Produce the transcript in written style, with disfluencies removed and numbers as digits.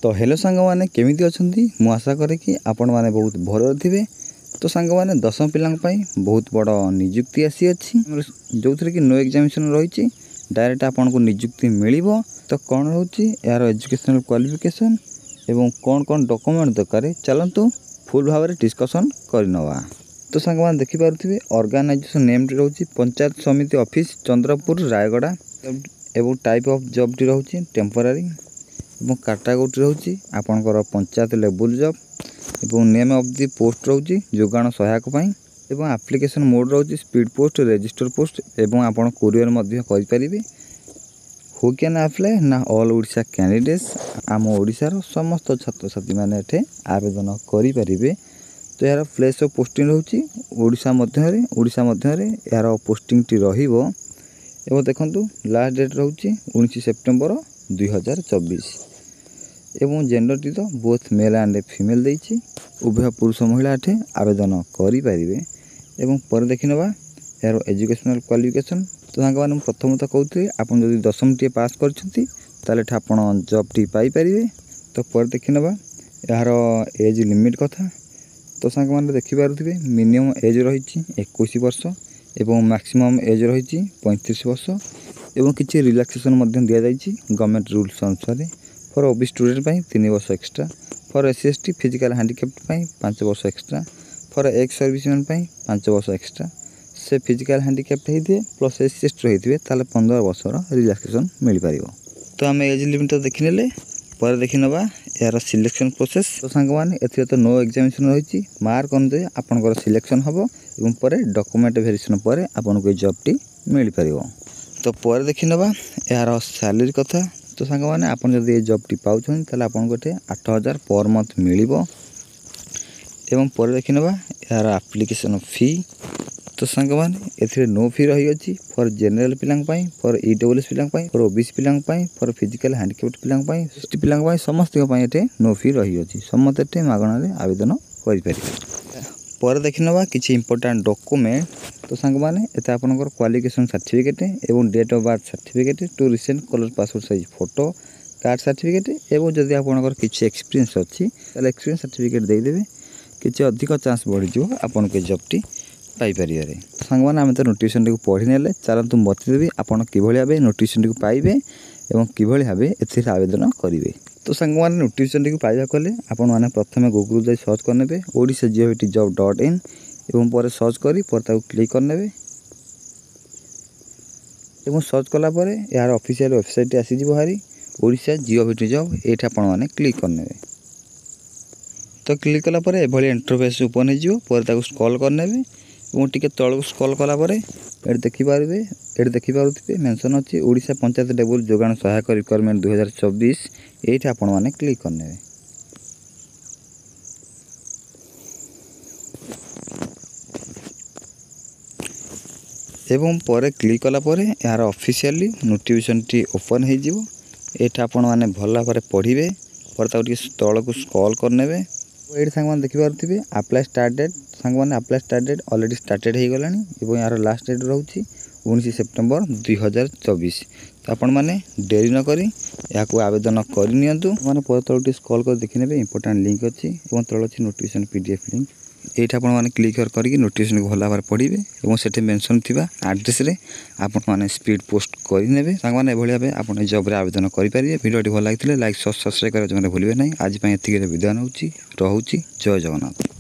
तो हेलो सांग मैंने केमिति अछंती मु आशा करे कि आपण माने बहुत भलो थिबे। तो सांग मैंने 10 पिलांग पई बहुत बड़ नियुक्ति आसी अछि जो थरे कि नो एग्जामिनेशन रही डायरेक्ट आपन को नियुक्ति मिलिबो। तो कौन होची यार एजुकेशनल क्वालिफिकेशन एवं कौन कौन डॉक्यूमेंट दरकार चलंतु फुल भाव में डिस्कशन करनवा। तो सांग मैंने देखि पारुथिबे ऑर्गेनाइजेशन नेम टी रहउची पंचायत समिति ऑफिस चंद्रपुर रायगड़ा एवं टाइप ऑफ जॉब टी रहउची टेम्पररी एवं कैटेगरी रहउची आपनकर पंचायत लेवल जॉब एवं नेम ऑफ द पोस्ट रहउची जोगान सहायक पई एवं एप्लिकेशन मोड रहउची स्पीड पोस्ट रजिस्टर पोस्ट एवं आपण कोरियर मध्य करि परिबे। हु कैन अप्लाई ना ऑल ओडिशा कैंडिडेट्स आम ओडिशार समस्त छात्र छात्री माने एठे आवेदन करि परिबे। तो यार place of posting रहउची Odisha Madhya यार पोस्टिंग टी रहिबो। एवं देखंतु लास्ट डेट रहउची 19 सेप्टेम्बर 2024 एवं जेंडर टी तो बोथ मेल एंड फीमेल देइछि उभय पुरुष महिला एठे आवेदन करि परिबे। एवं पर देखिनबा यार एजुकेशनल क्वालिफिकेशन। तो सांग माने प्रथमतः कहउथि आपन जदि 10म टी पास करछंती ताले एठे आपन जॉब टी पाई परिबे। तो पर देखिनबा यार एज लिमिट कथा। तो सांग माने देखि पारुथिबे मिनिमम एज रहिछि 21 वर्ष एवं मैक्सिमम एज रहिछि 35 वर्ष एवं किछि रिलैक्सेशन मध्यम दिया जाइछि गवर्नमेंट रूल्स अनुसार। फॉर ओबी स्टूडेंट पई 3 वर्ष extra, for SC ST physical handicapped पई 5 वर्ष एक्स्ट्रा, फॉर एक्स सर्विसमैन पई 5 वर्ष एक्स्ट्रा। से फिजिकल हैंडिकैप्ड हेइथे प्लस एससी एसटी रहिथिबे ताले 15 वर्षर रिलैक्सेशन मिल परिबो। तो हम एज लिमिट देखिनेले पर देखिनबा यार सिलेक्शन प्रोसेस। तो सांग माने एथिरे तो नो एग्जामिनेशन रहिछि मार्क अनुसार आपनकर सिलेक्शन हबो एवं पर डॉक्यूमेंट वेरिफिकेशन पर आपनको जॉब टी मिल परिबो। तो पर देखिनबा यार सैलरी कथा। तो सांग माने आपन जदि ए जॉब टी पाउछन तले आपन गोटे 8000 पर मंथ मिलिबो। एवं पर देखिनबा यार एप्लीकेशन फी। तो सांग माने एथिरे नो फी रही अछि फॉर जनरल पिलांग पई, फॉर ईडब्ल्यूएस पिलांग पई, फॉर ओबीसी पिलांग पई, फॉर फिजिकल हैंडिकैप्ड पिलांग पई, एसटी पिलांग पई समस्त पई एते नो फी रही अछि। समस्त एते मागणा रे आवेदन करि परिबे। पर देखिनबा किछि इंपोर्टेंट डॉक्यूमेंट। तो सांग माने एते आपनकर क्वालिफिकेशन सर्टिफिकेट एवं date of birth certificate two recent colour passport size photo card certificate एवं जदि आपनकर किछि एक्सपीरियंस अछि ताले एक्सपीरियंस सर्टिफिकेट देइ देबे किछि अधिक चांस बढ़ि जो आपन के जॉब टी पाई परिबे रे। सांग माने हम तो नोटिफिकेशन टी पढि नेले चलंतु बति देबी आपन किभଳି भाबे नोटिफिकेशन टी पाइबे एवं किभଳି भाबे एथिरे आवेदन करिवे। तो सांग माने नोटिफिकेशन टी पाइबा कले आपन माने प्रथमे गूगल जाय सर्च करनेबे odisha.gov.in एवं पर सर्च करी पर ताको क्लिक करनेबे एवं सर्च कला परे यार ऑफिशियल वेबसाइट आसी जिवो हारी odisha.gov.in एठा आपण माने क्लिक करनेबे। तो क्लिक कला परे एभली इंटरफेस ओपन हे जिवो पर ताको स्क्रॉल करनेबे एवं टिके तळको स्क्रॉल कला परे एड देखि पारुथिबे मेंशन अछि ओडिशा पंचायत लेवल जोगान सहायक रिक्वायरमेंट 2024 एठा आपण माने क्लिक करनेबे। एवं पर क्लिक कला परे यार ऑफिशियली नोटिफिकेशन टी ओपन हे जिवो एठा आपण माने भल्ला परे पढिबे पर ताको टिके तळको स्क्रॉल करनेबे। एड सांग माने देखि पारुथिबे अप्लाई स्टार्ट डेट। सांग माने apply start date already started हे गलानी एवं यार लास्ट डेट रहउची 19 सेप्टेम्बर 2024। तो आपण माने देरी न करी याकू आवेदन करि नियंतु। माने पर तळटी स्क्रॉल कर देखि नेबे इंपोर्टेंट लिंक अछि एवं तळ अछि नोटिफिकेशन पीडीएफ लिंक एठा आपण माने क्लिक करके नोटिफिकेशन को भला भार पढिबे एवं सेठे मेंशन थिबा एड्रेस रे आपण माने स्पीड पोस्ट करि नेबे। सांग माने एभली भाबे आपण जॉब रे आवेदन करि परिबे। वीडियोटी भल लागिथिले लाइक सब्सक्राइब करे जने भूलिबे नै। आज पय एतिके विदाय नउची रहउची। जय जगन्नाथ।